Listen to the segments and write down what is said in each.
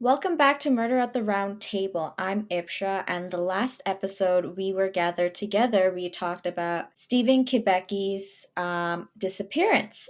Welcome back to Murder at the Round Table. I'm Ipsha, and the last episode we were gathered together, we talked about Steven Kubacki's disappearance.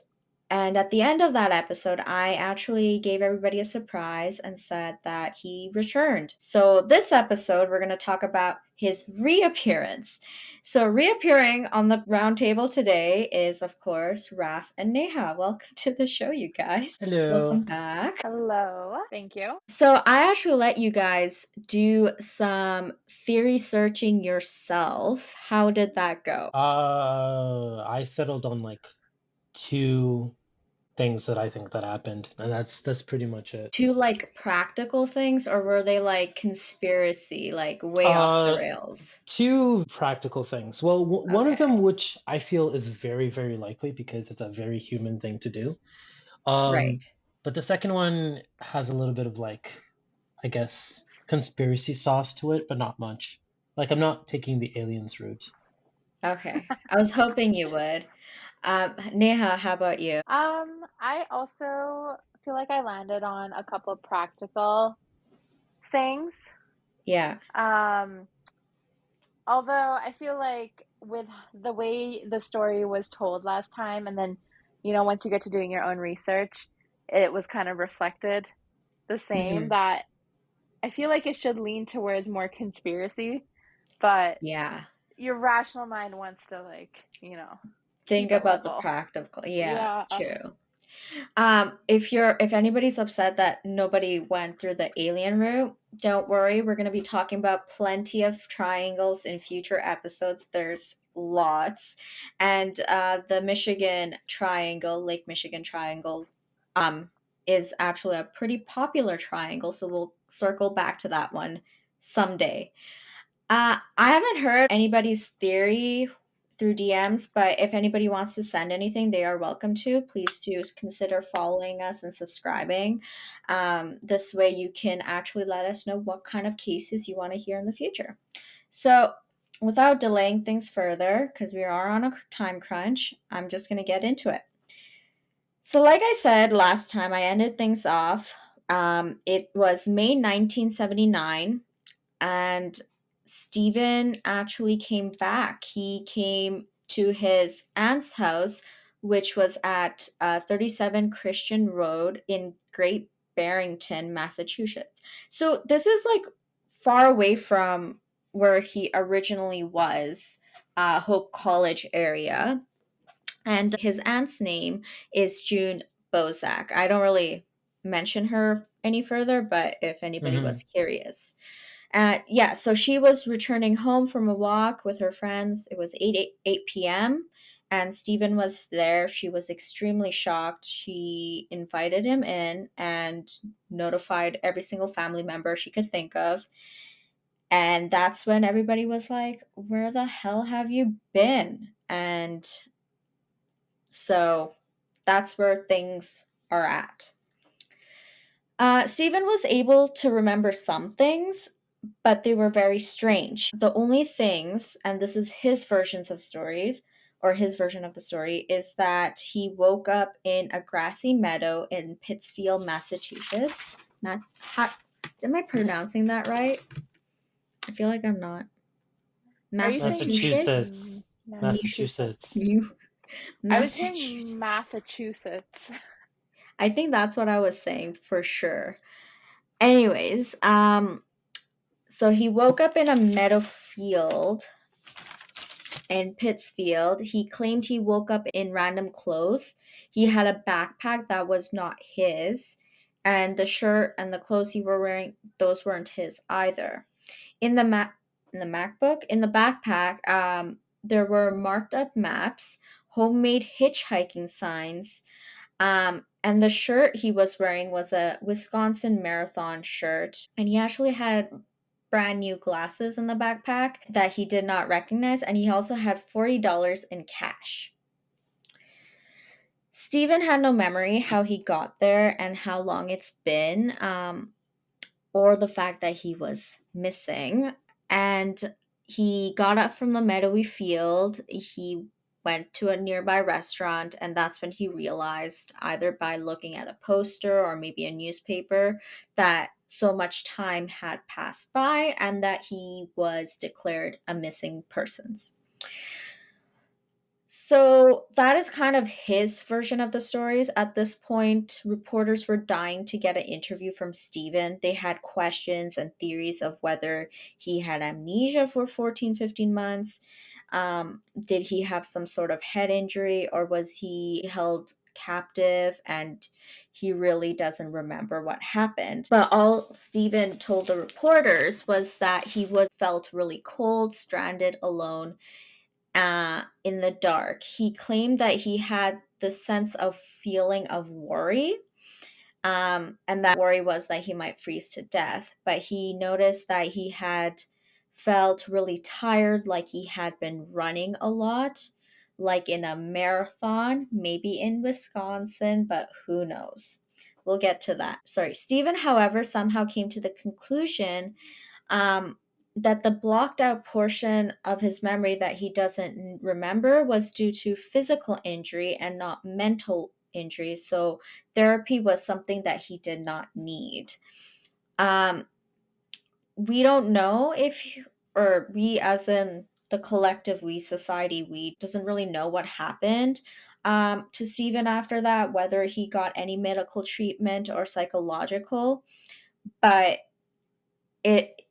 And at the end of that episode, I actually gave everybody a surprise and said that he returned. So, this episode, we're going to talk about his reappearance. So, reappearing on the round table today is, of course, Raf and Neha. Welcome to the show, you guys. Hello. Welcome back. Hello. Thank you. So I actually let you guys do some theory searching yourself. How did that go? I settled on like two things that I think that happened, and that's pretty much it. Two like practical things, or were they like conspiracy, like way off the Uh, rails? Two practical things. Well, one of Okay. them, which I feel is very, very likely because it's a very human thing to do. Um, Right. but the second one has a little bit of like, I guess, conspiracy sauce to it, but not much. Like I'm not taking the aliens route. Okay. I was hoping you would. Neha, how about you? I also feel like I landed on a couple of practical things. Yeah. Um, Although I feel like with the way the story was told last time, and then, once you get to doing your own research, it was kind of reflected the same Hmm. that I feel like it should lean towards more conspiracy, but Yeah. your rational mind wants to Think keep it about the level. practical. Yeah, Yeah. it's true. If anybody's upset that nobody went through the alien route, don't worry. We're gonna be talking about plenty of triangles in future episodes. There's lots, and the Michigan Triangle, Lake Michigan Triangle, um, is actually a pretty popular triangle. So we'll circle back to that one someday. I haven't heard anybody's theory through DMs, but if anybody wants to send anything, they are welcome to. Please do consider following us and subscribing. This way, you can actually let us know what kind of cases you want to hear in the future. So, without delaying things further, because we are on a time crunch, I'm just going to get into it. So, like I said last time, I ended things off. It was May 1979 and Stephen actually came back. He came to his aunt's house, which was at 37 Christian Road in Great Barrington, Massachusetts. So this is like far away from where he originally was, Hope College area. And his aunt's name is June Bozak. I don't really mention her any further, but if anybody Hmm. was curious. Yeah, so she was returning home from a walk with her friends. It was 8 p.m. and Stephen was there. She was extremely shocked. She invited him in and notified every single family member she could think of. And that's when everybody was like, "Where the hell have you been?" And so that's where things are at. Stephen was able to remember some things, but they were very strange. The only things, and this is his versions of stories, or his version of the story, is that he woke up in a grassy meadow in Pittsfield, Massachusetts. Not, am I pronouncing that right? I feel like I'm not. Are you saying Massachusetts? Massachusetts. Massachusetts? Massachusetts. You, I was Massachusetts. hearing Massachusetts. I think that's what I was saying for sure. Anyways, so he woke up in a meadow field in Pittsfield. He claimed he woke up in random clothes. He had a backpack that was not his, and the shirt and the clothes he were wearing, those weren't his either. In the MacBook, in the backpack, there were marked up maps, homemade hitchhiking signs, and the shirt he was wearing was a Wisconsin Marathon shirt. And he actually had brand new glasses in the backpack that he did not recognize. And he also had $40 in cash. Steven had no memory how he got there and how long it's been, or the fact that he was missing. And he got up from the meadowy field. He went to a nearby restaurant, and that's when he realized, either by looking at a poster or maybe a newspaper, that so much time had passed by and that he was declared a missing persons. So that is kind of his version of the stories. At this point, reporters were dying to get an interview from Steven. They had questions and theories of whether he had amnesia for 14, 15 months. Did he have some sort of head injury, or was he held captive and he really doesn't remember what happened? But all Steven told the reporters was that he was felt really cold, stranded, alone, in the dark. He claimed that he had the sense of feeling of worry, and that worry was that he might freeze to death. But he noticed that he had felt really tired, like he had been running a lot, like in a marathon, maybe in Wisconsin, but who knows? We'll get to that. Sorry. Stephen, however, somehow came to the conclusion um, that the blocked out portion of his memory that he doesn't remember was due to physical injury and not mental injury. So therapy was something that he did not need. Um, we don't know if, or we as in the collective we, society we, doesn't really know what happened to Stephen after that, whether he got any medical treatment or psychological. But it,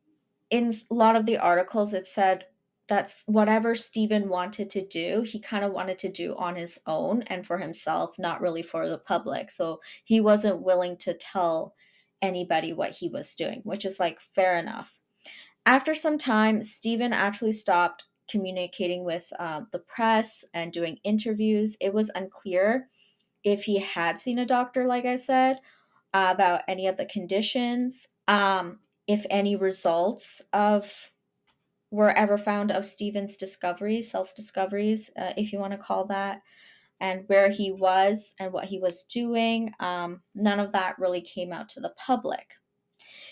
in a lot of the articles, it said that's whatever Stephen wanted to do, he kind of wanted to do on his own and for himself, not really for the public. So he wasn't willing to tell anybody what he was doing, which is like fair enough. After some time, Stephen actually stopped communicating with the press and doing interviews. It was unclear if he had seen a doctor, like I said, about any of the conditions, if any results of were ever found of Stephen's discoveries, self discoveries, if you want to call that, and where he was and what he was doing. None of that really came out to the public.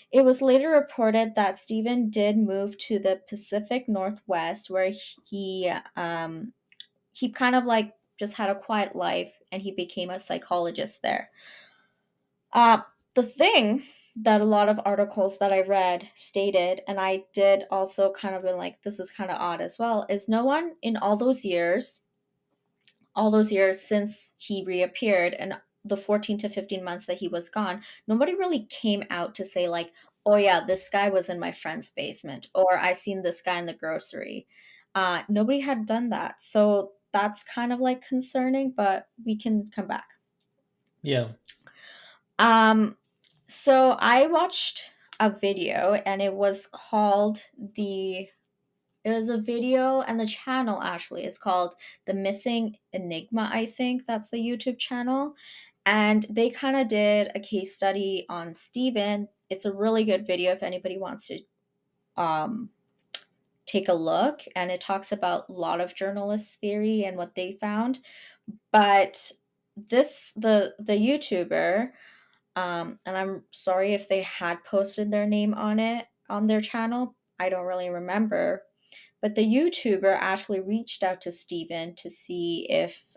It was later reported that Stephen did move to the Pacific Northwest, where he kind of like just had a quiet life and he became a psychologist there. Uh, the thing that a lot of articles that I read stated, and I did also kind of been like, this is kind of odd as well, is no one in all those years since he reappeared and the 14 to 15 months that he was gone, nobody really came out to say, like, oh yeah, this guy was in my friend's basement, or I seen this guy in the grocery. Nobody had done that. So that's kind of like concerning, but we can come back. Yeah. So I watched a video and it was a video, and the channel actually is called The Missing Enigma, I think that's the YouTube channel. And they kind of did a case study on Steven. It's a really good video if anybody wants to um, take a look. And it talks about a lot of journalist theory and what they found. But the YouTuber, and I'm sorry if they had posted their name on it on their channel. I don't really remember. But the YouTuber actually reached out to Steven to see if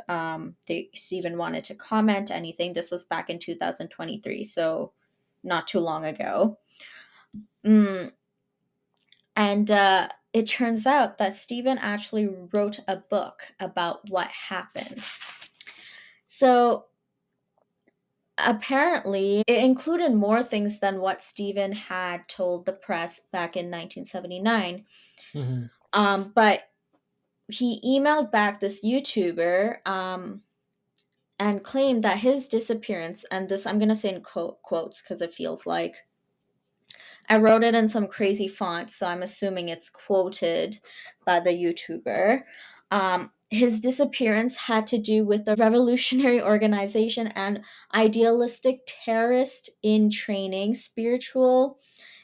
Steven wanted to comment anything. This was back in 2023, so not too long ago. And it turns out that Steven actually wrote a book about what happened. So apparently, it included more things than what Steven had told the press back in 1979. But he emailed back this YouTuber and claimed that his disappearance, and this I'm going to say in quotes because it feels like I wrote it in some crazy font, so I'm assuming it's quoted by the YouTuber. His disappearance had to do with the revolutionary organization and idealistic terrorist in training, spiritual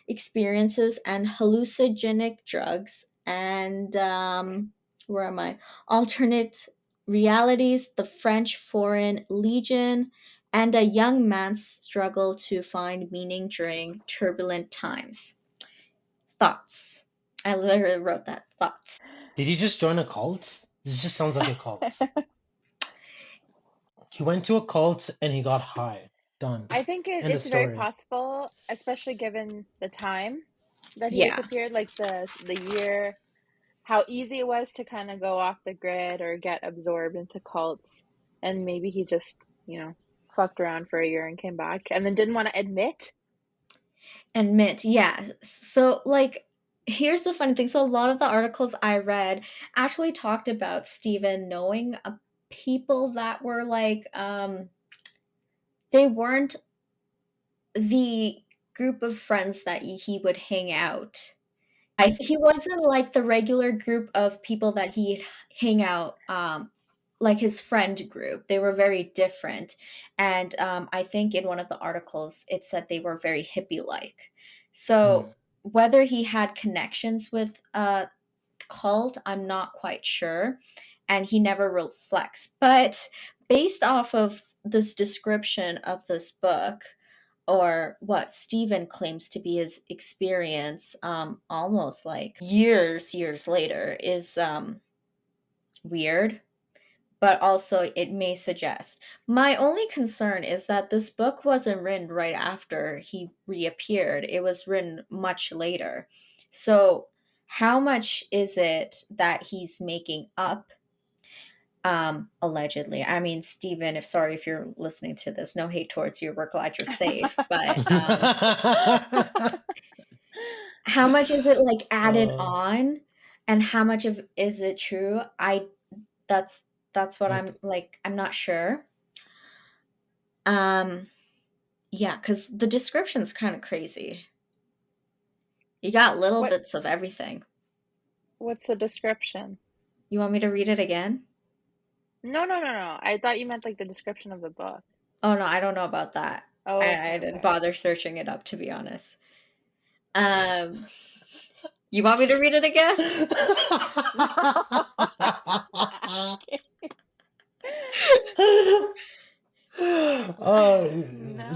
experiences, and hallucinogenic drugs, and where am I? Alternate realities, the French Foreign Legion, and a young man's struggle to find meaning during turbulent times. Thoughts. I literally wrote that. Thoughts. Did he just join a cult? This just sounds like a cult. He went to a cult and he got high. Done. I think End of it's very story. possible, especially given the time that he Yeah. disappeared, like the year, how easy it was to kind of go off the grid or get absorbed into cults, and maybe he just, fucked around for a year and came back, and then didn't want to admit. Admit, yeah. So, like, here's the funny thing. So, a lot of the articles I read actually talked about Steven knowing people that were like, they weren't the group of friends that he would hang out. He wasn't like the regular group of people that he'd hang out, like his friend group. They were very different. And I think in one of the articles, it said they were very hippie like. Hmm. So whether he had connections with a cult, I'm not quite sure. And he never reflects. But based off of this description of this book, or what Stephen claims to be his experience, almost like years later, is weird, but also it may suggest. My only concern is that this book wasn't written right after he reappeared, it was written much later. So, how much is it that he's making up? Allegedly. I mean, Stephen, if you're listening to this, no hate towards you. We're glad you're safe. But how much is it like added uh, on, and how much of is it true? That's that's what okay. I'm like. I'm not sure. Um, yeah, because the description's kind of crazy. You got little what bits of everything. what's the description? You want me to read it again? No, no, no, no. I thought you meant like the description of the book. Oh no, I don't know about that. Oh, okay, I didn't okay. bother searching it up, to be honest. Um, you want me to read it again? No, I'm asking.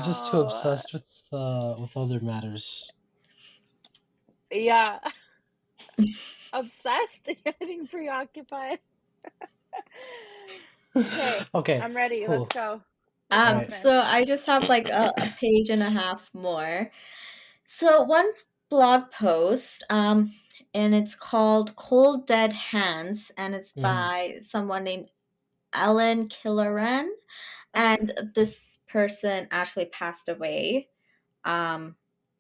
Just too No. obsessed with other matters. Yeah, obsessed. Getting preoccupied. Okay, Okay, I'm ready. Let's cool. go. What's All up, right. Miss? So I just have like a page and a half more. So one blog post, and it's called Cold Dead Hands, and it's Mm, by someone named Ellen Killeran. And this person actually passed away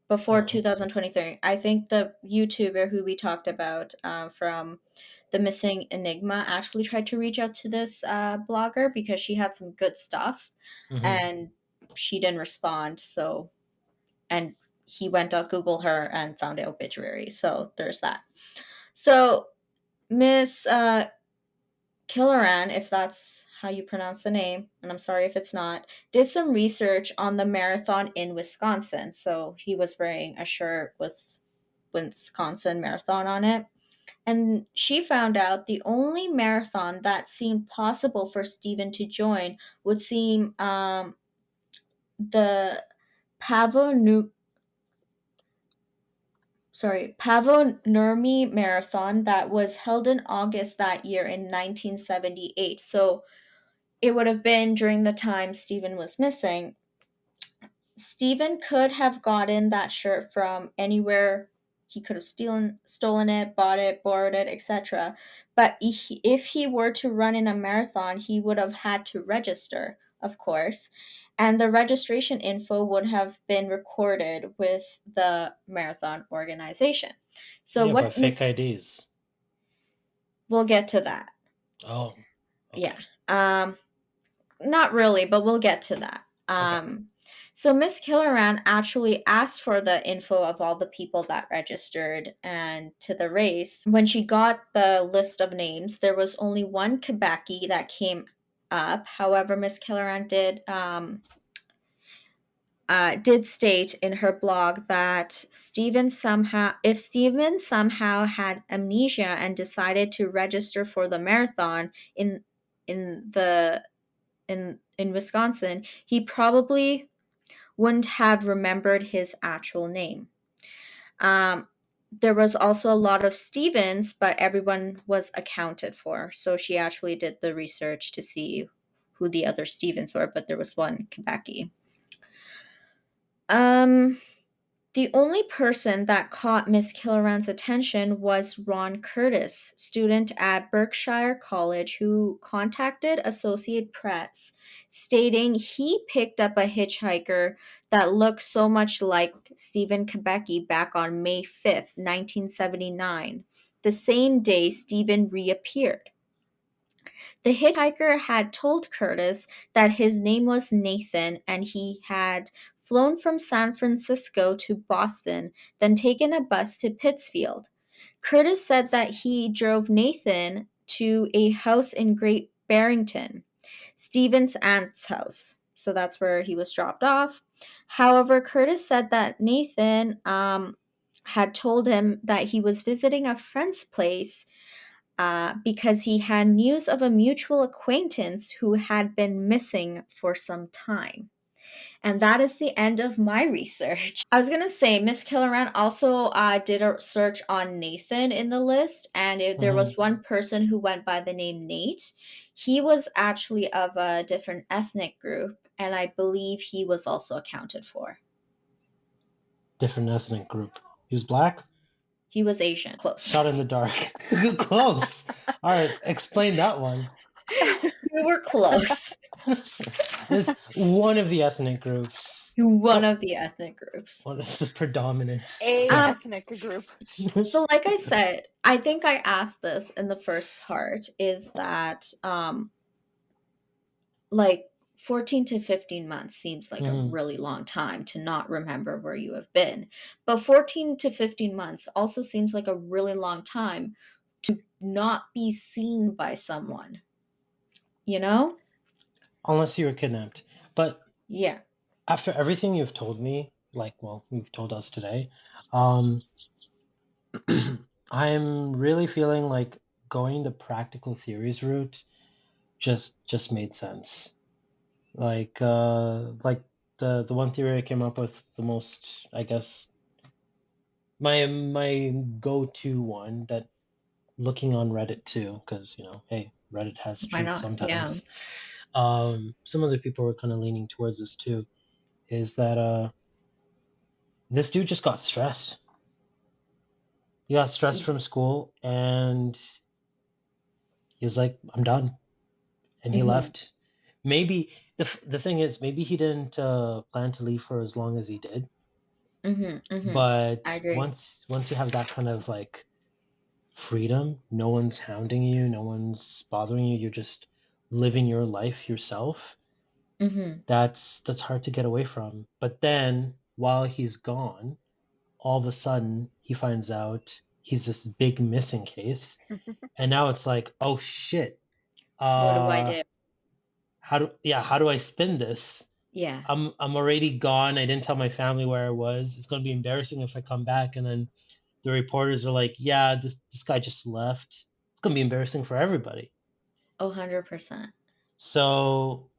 before oh. 2023. I think the YouTuber who we talked about, from the Missing Enigma, actually tried to reach out to this blogger because she had some good stuff, Hmm. and she didn't respond. So, and he went to Google her and found the obituary. So there's that. So Miss Killeran, if that's how you pronounce the name, and I'm sorry if it's not, did some research on the marathon in Wisconsin. So he was wearing a shirt with Wisconsin Marathon on it. And she found out the only marathon that seemed possible for Stephen to join would seem the Pavo New Pavo Nurmi Marathon that was held in August that year in 1978. So it would have been during the time Stephen was missing. Stephen could have gotten that shirt from anywhere. He could have stolen it, bought it, borrowed it, etc. But if he were to run in a marathon, he would have had to register, of course. And the registration info would have been recorded with the marathon organization. So Yeah, but what fake Miss IDs. we'll get to that. Oh, Yeah. okay. Um Not really, but we'll get to that. Okay. So Miss Killeran actually asked for the info of all the people that registered and to the race. When she got the list of names, there was only one Kubacki that came up. However, Miss Killeran did state in her blog that if Stephen somehow had amnesia and decided to register for the marathon in the in Wisconsin, he probably wouldn't have remembered his actual name. Um, there was also a lot of Stevens, but everyone was accounted for. So she actually did the research to see who the other Stevens were, but there was one Kubacki. Um, the only person that caught Miss Killoran's attention was Ron Curtis, student at Berkshire College, who contacted Associated Press, stating he picked up a hitchhiker that looked so much like Steven Kubacki back on May 5th, 1979, the same day Steven reappeared. The hitchhiker had told Curtis that his name was Nathan and he had flown from San Francisco to Boston, then taken a bus to Pittsfield. Curtis said that he drove Nathan to a house in Great Barrington, Stephen's aunt's house. So that's where he was dropped off. However, Curtis said that Nathan had told him that he was visiting a friend's place because he had news of a mutual acquaintance who had been missing for some time. And that is the end of my research. I was going to say, Miss Killoran also did a search on Nathan in the list, and there Hmm. was one person who went by the name Nate. He was actually of a different ethnic group, and I believe he was also accounted for. Different ethnic group. He was black? He was Asian. Close. Shot in the dark. Close. All right, explain that one. We were close. It's one of the ethnic groups. One of the ethnic groups. Well, that's the predominant. A ethnic group. So like I said, I think I asked this in the first part, is that like 14 to 15 months seems like a really long time to not remember where you have been. But 14 to 15 months also seems like a really long time to not be seen by someone. You know? Unless you were kidnapped. But Yeah. after everything you've told me, you've told us today, I'm really feeling like going the practical theories route just made sense. Like the one theory I came up with the most, I guess, my go-to one, that looking on Reddit too, because hey, Reddit has Why truth not? Yeah. sometimes. Some other people were kind of leaning towards this too, is that this dude just got stressed. He got stressed from school and he was like, I'm done. And he left. Maybe the thing is, maybe he didn't plan to leave for as long as he did. I But agree. once you have that kind of like freedom, no one's hounding you, no one's bothering you, you're just living your life yourself. That's hard to get away from. But then while he's gone, all of a sudden he finds out he's this big missing case, and now it's like, oh shit, What do I uh do? how do I spin this? Yeah. I'm already gone. I didn't tell my family where I was. It's gonna be embarrassing if I come back and then the reporters are like, yeah, this guy just left. It's gonna be embarrassing for everybody. 100%. So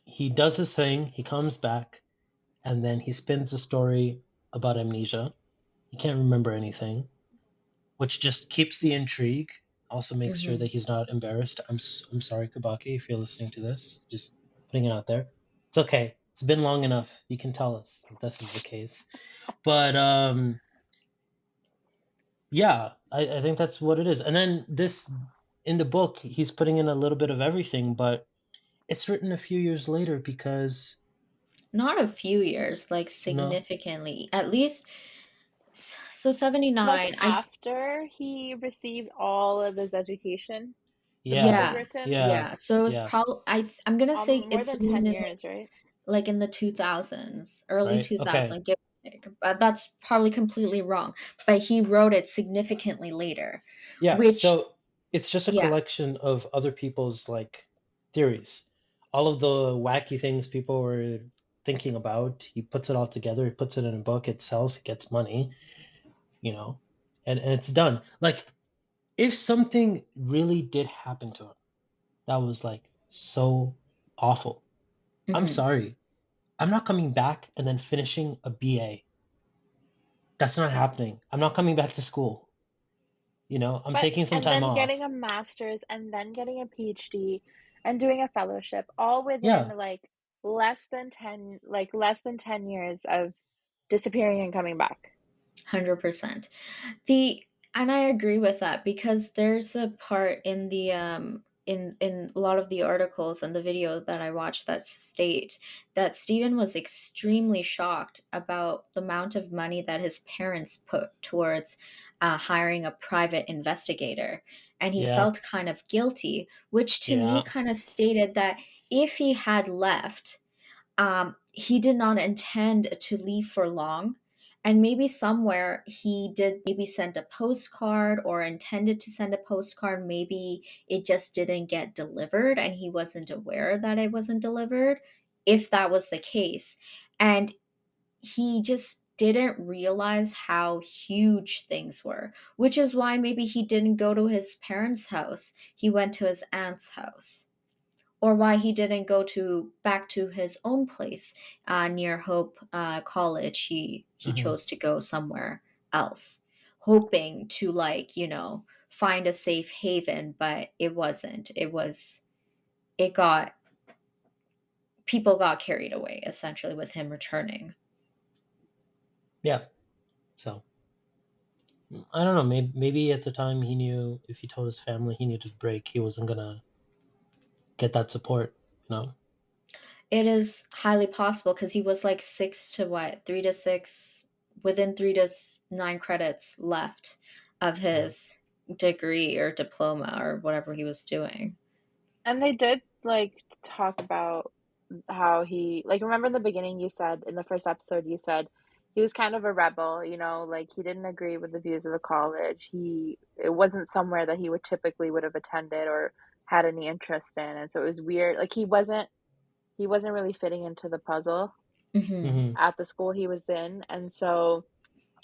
he does his thing, he comes back, and then he spins a story about amnesia. He can't remember anything, which just keeps the intrigue. Also makes sure that he's not embarrassed. I'm sorry, Kabaki, if you're listening to this. Just putting it out there. It's okay. It's been long enough. You can tell us if this is the case. But yeah, I think that's what it is. And then this, in the book, he's putting in a little bit of everything, but it's written a few years later because Not a few years, like no, significantly. At least so Like 79. after he received all of his education, the book yeah, was Yeah. written. yeah, Yeah. So it was yeah, probably I'm going to say More it's than written 10 in years, right? like in the 2000s, early right, okay. 2000, give or take. But that's probably completely wrong. But he wrote it significantly later, Yeah, which so it's just a yeah. collection of other people's like theories. All of the wacky things people were thinking about, he puts it all together, he puts it in a book, it sells, he gets money, you know, and it's done. Like, if something really did happen to him that was like so awful, I'm Mhm. sorry. I'm not coming back and then finishing a BA. That's not happening. I'm not coming back to school. I'm But taking some and time then off. getting a master's and then getting a PhD and doing a fellowship all within Yeah, like less than 10 years of disappearing and coming back. 100%. The and I agree with that because there's a part in the in a lot of the articles and the video that I watched that state that Stephen was extremely shocked about the amount of money that his parents put towards hiring a private investigator, and he Yeah. felt kind of guilty, which to me Yeah. kind of stated that if he had left, he did not intend to leave for long. And maybe somewhere he did maybe send a postcard or intended to send a postcard. Maybe it just didn't get delivered and he wasn't aware that it wasn't delivered, if that was the case. And he just didn't realize how huge things were, which is why maybe he didn't go to his parents' house. He went to his aunt's house, or why he didn't go to back to his own place near Hope College. He Hmm. chose to go somewhere else, hoping to find a safe haven, but it wasn't. It got people got carried away essentially with him returning. Yeah. So I don't know. Maybe at the time he knew if he told his family he needed a break, he wasn't gonna get that support. You know. It is highly possible because he was like 3 to 6, within 3 to 9 credits left of Yeah. his degree or diploma or whatever he was doing. And they did like talk about how he, like, remember in the beginning you said in the first episode you said he was kind of a rebel, like he didn't agree with the views of the college. It wasn't somewhere that he would have attended or had any interest in, and so it was weird. Like he wasn't really fitting into the puzzle Hmm. Hmm. at the school he was in, and so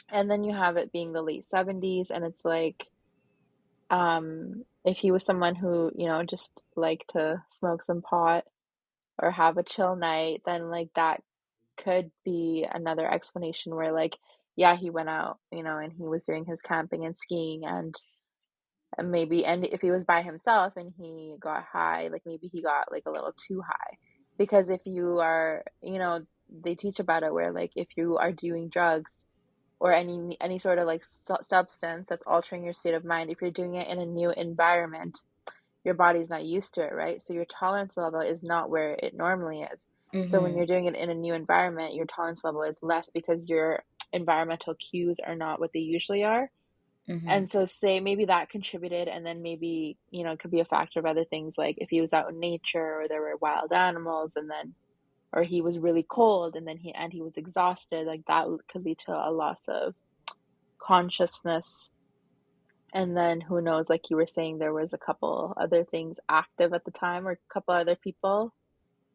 and then you have it being the late 70s, and it's like if he was someone who, just liked to smoke some pot or have a chill night, then like that could be another explanation where like, yeah, he went out, and he was doing his camping and skiing and if he was by himself and he got high, like maybe he got like a little too high. Because if you are, they teach about it where like if you are doing drugs or any sort of like substance that's altering your state of mind, if you're doing it in a new environment, your body's not used to it, right? So your tolerance level is not where it normally is. So when Hmm. you're doing it in a new environment, your tolerance level is less because your environmental cues are not what they usually are. Hmm. And so say maybe that contributed, and then maybe, it could be a factor of other things like if he was out in nature or there were wild animals and then or he was really cold and then he was exhausted, like that could lead to a loss of consciousness. And then who knows, like you were saying, there was a couple other things active at the time, or a couple other people.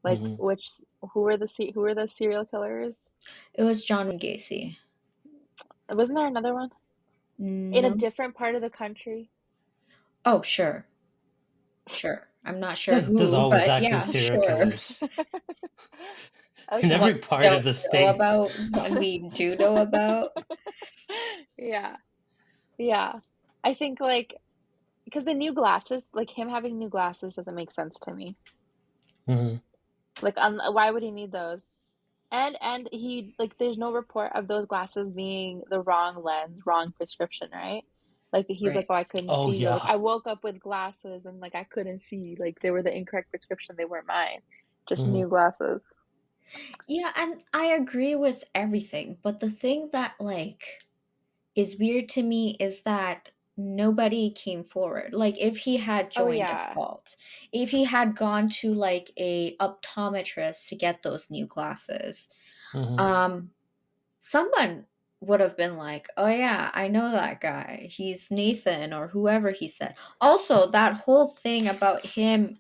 Like Hmm. who were the serial killers? It was John Gacy. Wasn't there another one in a No. different part of the country? Oh, sure, sure. I'm not sure There's who, always but active yeah, serial sure. killers in Okay. every Ones we part of don't the know states. about, one we do know about. Yeah. Yeah. I think like because the new glasses, like him having new glasses doesn't make sense to me. Hmm. Like why would he need those? And he like there's no report of those glasses being the wrong lens, wrong prescription, right? Like he's like, Right. "Oh, I couldn't Oh see," or like, yeah. "I woke up with glasses and like I couldn't see." Like they were the incorrect prescription, they weren't mine. Just Hmm. new glasses. Yeah, and I agree with everything, but the thing that is weird to me is that nobody came forward. Like if he had Oh joined a yeah. cult, if he had gone to like a optometrist to get those new glasses, Hmm. um someone would have been like, "Oh yeah, I know that guy. He's Nathan," or whoever he said. Also, that whole thing about him,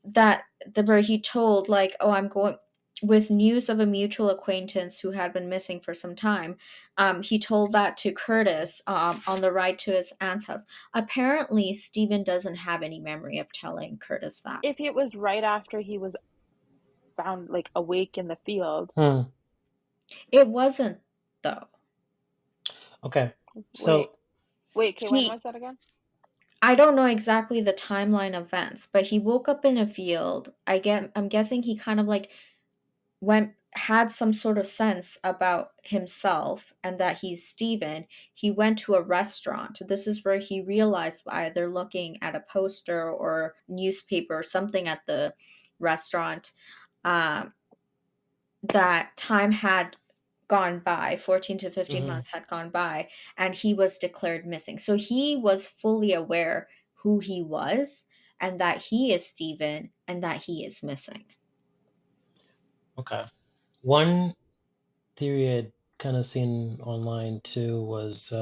that the where he told like, "Oh, I'm going with news of a mutual acquaintance who had been missing for some time." He told that to Curtis on the ride to his aunt's house. Apparently, Stephen doesn't have any memory of telling Curtis that. If it was right after he was found like awake in the field. Hmm. It wasn't, though. Okay. Wait, So wait, okay, when He was that again? I don't know exactly the timeline events, but he woke up in a field. I'm guessing he kind of like went had some sort of sense about himself and that he's Steven. He went to a restaurant. This is where he realized by either looking at a poster or newspaper or something at the restaurant, um, that time had gone by, 14 to 15 Hmm. months had gone by, and he was declared missing. So he was fully aware who he was and that he is Steven and that he is missing. Okay. One theory I'd kind of seen online too was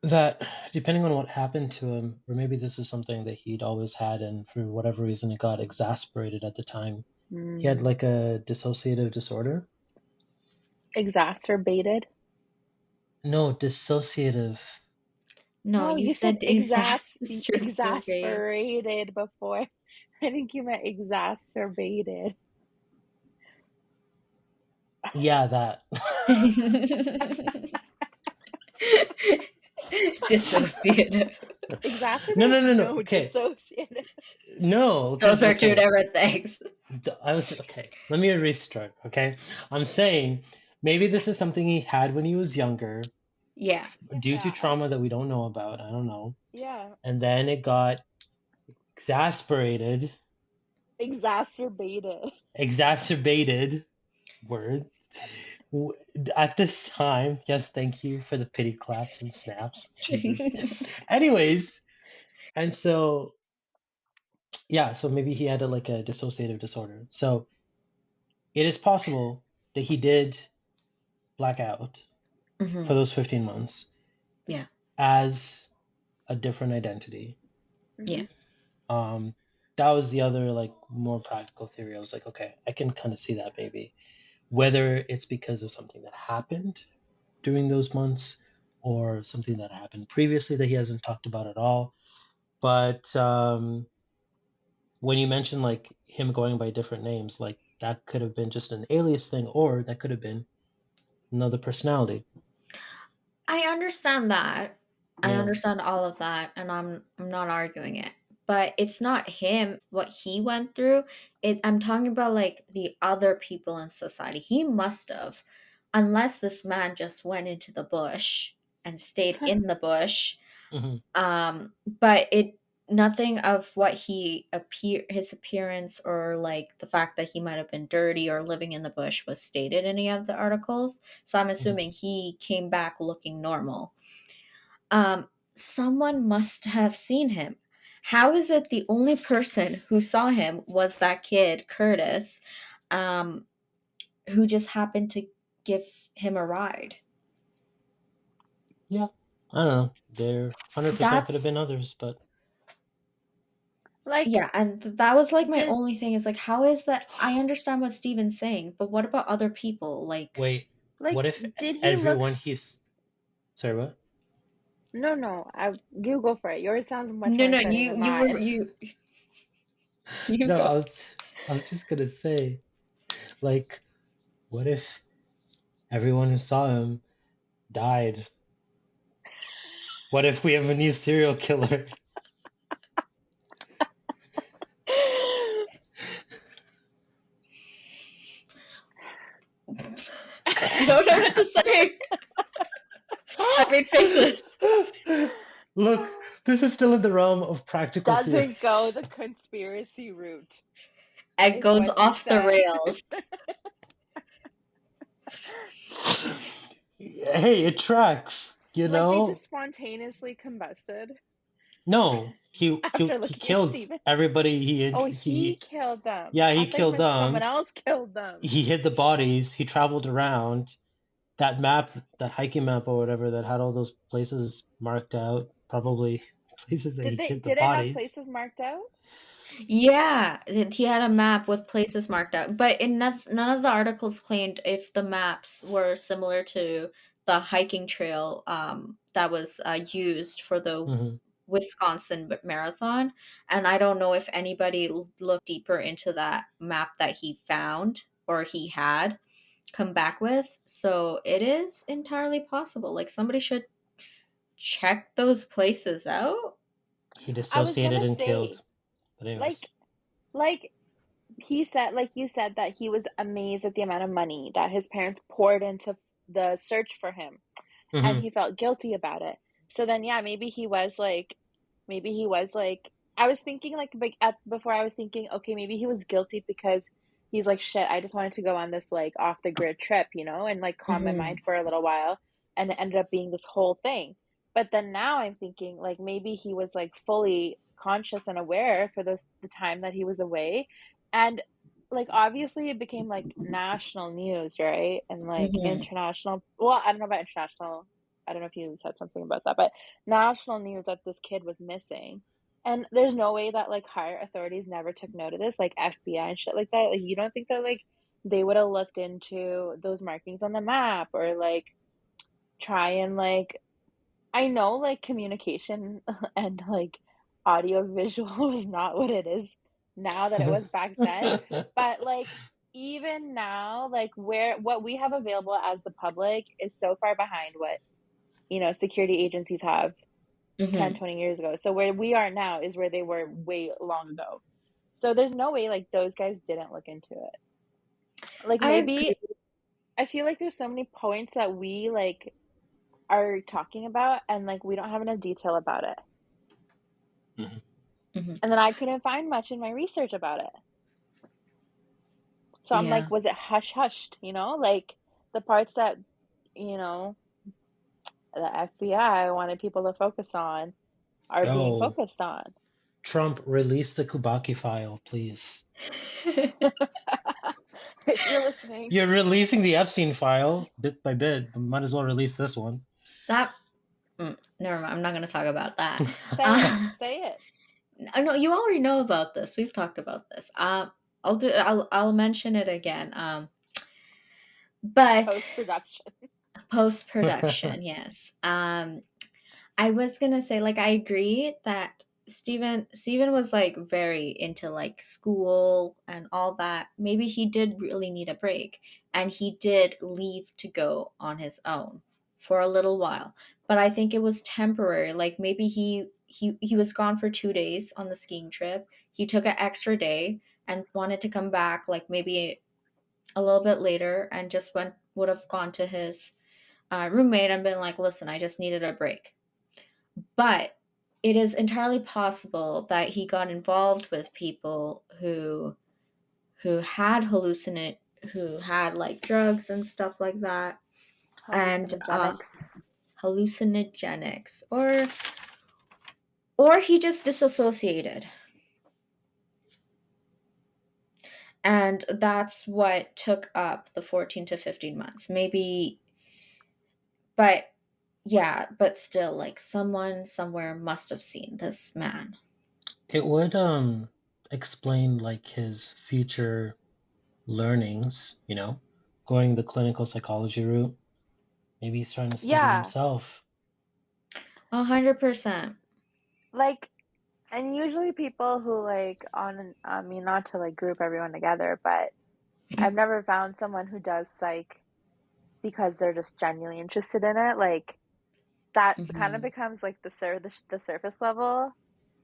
that depending on what happened to him, or maybe this is something that he'd always had, and for whatever reason it got exasperated at the time. He had Mm. like a dissociative disorder. Exacerbated. No, dissociative. No, Oh, you you said said exacerbated. exasperated before. I think you meant exacerbated. Yeah, that. Dissociative. No, Exacerbate? no, no, no. No, Okay. dissociative. No, Those because are two okay. different things. I was okay. Let me restart. Okay. I'm saying maybe this is something he had when he was younger Yeah. due to Yeah. trauma that we don't know about. I don't know. Yeah. And then it got exasperated, Exacerbated. exacerbated word at this time. Yes, thank you for the pity claps and snaps. Jesus. Anyways, and so yeah, so maybe he had like a dissociative disorder. So it is possible that he did black out for Hmm. those 15 months Yeah. as a different identity. Yeah. Hmm. Um, that was the other like more practical theory. I was like, okay, I can kind of see that maybe. Whether it's because of something that happened during those months or something that happened previously that he hasn't talked about at all. But when you mentioned like him going by different names, like that could have been just an alias thing, or that could have been another personality. I understand that. I Yeah. understand all of that, and I'm not arguing it. But it's not him what he went through. I'm talking about like the other people in society. He must have, unless this man just went into the bush and stayed in the bush. Hmm. But it nothing of what he appear his appearance or like the fact that he might have been dirty or living in the bush was stated in any of the articles. So I'm Hmm. assuming he came back looking normal. Someone must have seen him. How is it the only person who saw him was that kid, Curtis, um, who just happened to give him a ride? Yeah. I don't know. There 100% could have That's been others, but Like, Yeah, and that was like my did only thing is like, how is that? I understand what Steven's saying, but what about other people? Like, wait, what like if did he look? everyone he's sorry, what? No, no. You go for it. Yours sounds much more no, exciting than you were mine. you No, go. I was just gonna say, like, what if everyone who saw him died? What if we have a new serial killer? I don't know what to say. I made faces. Look, this is still in the realm of practical Doesn't go theories. the conspiracy route, It is goes what he off the said. rails. Hey, it tracks, you Like they know? just spontaneously combusted No, he he after he looking at killed Steven. everybody. Oh, he He killed them. yeah, I he thought you killed meant someone them. else killed them. He hid the bodies. He traveled around. That map, that hiking map or whatever, that had all those places marked out, probably places that he hid the Did it have bodies. places marked out? Yeah, he had a map with places marked out, but in none of the articles claimed if the maps were similar to the hiking trail that was used for the Hmm. Wisconsin marathon. And I don't know if anybody looked deeper into that map that he found or he had come back with. So it is entirely possible. Like somebody should check those places out. He I was dissociated gonna and say, killed. But anyways. like, like he said, like you said, that he was amazed at the amount of money that his parents poured into the search for him, and Mm-hmm. he felt guilty about it. So then, yeah, maybe he was like, I was thinking like at before I was thinking, okay, maybe he was guilty because he's like, shit, I just wanted to go on this like off the grid trip, and like calm my Hmm. mind for a little while, and it ended up being this whole thing. But then now I'm thinking like maybe he was like fully conscious and aware for the time that he was away, and like obviously it became like national news, right? And like Hmm. international, well, I don't know about international. I don't know if you said something about that, but national news that this kid was missing. And there's no way that like higher authorities never took note of this, like FBI and shit like that. Like you don't think that like they would have looked into those markings on the map or like try and like I know like communication and like audio visual was not what it is now that it was back then, but like even now like where what we have available as the public is so far behind what security agencies have 10, Hmm. 20 years ago. So where we are now is where they were way long ago. So there's no way like those guys didn't look into it. Like I agree. maybe I feel like there's so many points that we like are talking about and like we don't have enough detail about it. Mhm. Hmm. And then I couldn't find much in my research about it. So I'm Yeah. like, was it hush hushed? Like the parts that, you know, the FBI wanted people to focus on are being Yo, focused on. Trump, release the Kubacki file, please. If you're listening, You're releasing the Epstein file bit by bit. But might as well release this one. That never mind. I'm not going to talk about that. say it. Say it. I know you already know about this. We've talked about this. I'll mention it again. But Post production. post production, yes. I was gonna say, like, I agree that Steven was like very into like school and all that. Maybe he did really need a break, and he did leave to go on his own for a little while. But I think it was temporary. Like maybe he was gone for 2 days on the skiing trip. He took an extra day and wanted to come back, like maybe a little bit later, and just would have gone to his roommate and been like, "Listen, I just needed a break." But it is entirely possible that he got involved with people who had who had like drugs and stuff like that, and Hallucinogenics. hallucinogenics, or he just disassociated, and that's what took up the 14 to 15 months, maybe. But yeah, but still, like someone somewhere must have seen this man. It would explain like his future learnings, going the clinical psychology route. Maybe he's trying to study Yeah, himself. 100%. like, and usually people who like I mean, not to like group everyone together, but I've never found someone who does psych because they're just genuinely interested in it. Like that kind of Hmm. becomes like the surface level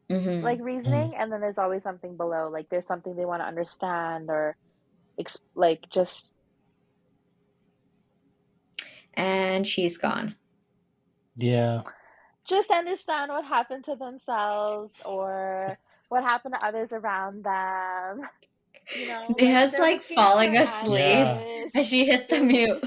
like Hmm. Mm. reasoning, and then there's always something below. Like there's something they want to understand or like just And she's gone. Yeah. understand what happened to themselves or what happened to others around them. Like Neha's they're like looking for falling asleep Yeah. answers. as she hit the They're mute.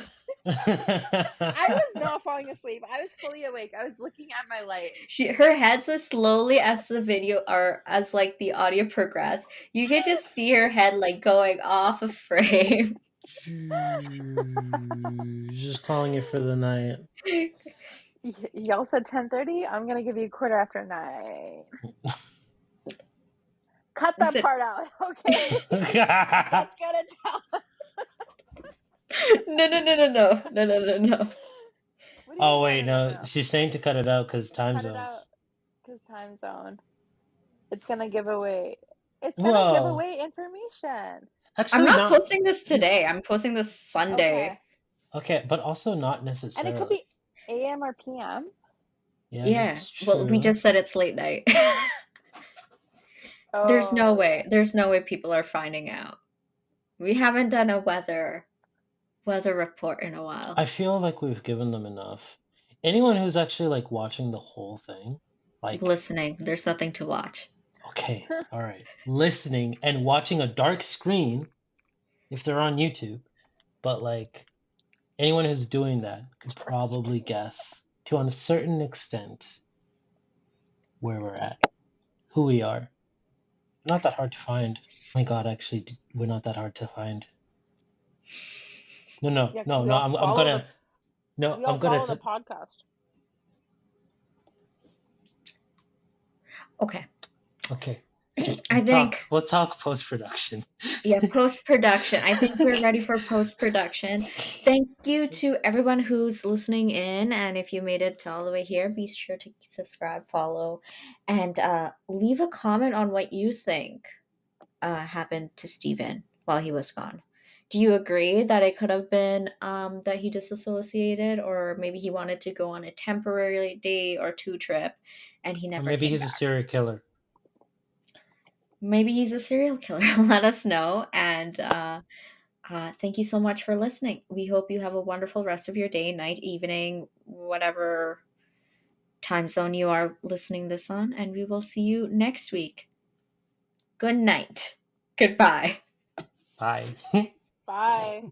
I was not falling asleep. I was fully awake. I was looking at my light. Her head's as slowly as the video or as like the audio progressed. You could just see her head like going off a frame. Just calling it for the night. Y'all said 10:30. I'm gonna give you 9:15. Cut I that said, part out, okay? That's gonna tell. no, no, no, no, no, no, no, no, no. What do you Oh mean? No, wait, no, no, no, no. she's saying to cut it out because time Cut it out zones. because time zone. It's gonna give away. It's gonna give Whoa. away information. I'm Actually, not not. posting this You today. I'm posting this Okay, Sunday. okay, but also not and it could necessarily. be AM or PM. Yeah. it's Well, we true. just said it's late night. There's no Oh, way. yeah. There's no way people are finding out. We haven't done a weather report in a while. I feel like we've given them enough. Anyone who's actually like watching the whole thing, like, Listening, there's nothing to watch. okay, all right, listening and watching a dark screen if they're on YouTube, but like anyone who's doing that could probably guess to a certain extent where we're at, who we are. We're not that hard to find. Oh my God, actually, we're not that hard to find. No, no, Yeah, because no, no. I'm gonna no. we I'm all gonna. follow the podcast. Okay. Okay. I think, We'll talk post production. yeah, post-production. I think we're ready for post-production. Thank you to everyone who's listening in, and if you made it to all the way here, be sure to subscribe, follow, and leave a comment on what you think happened to Steven while he was gone. Do you agree that it could have been that he disassociated, or maybe he wanted to go on a temporary day or two trip and he Or never maybe came he's a back? serial killer. Maybe he's a serial killer. Let us know. And thank you so much for listening. We hope you have a wonderful rest of your day, night, evening, whatever time zone you are listening this on. And we will see you next week. Good night. Goodbye. Bye. Bye.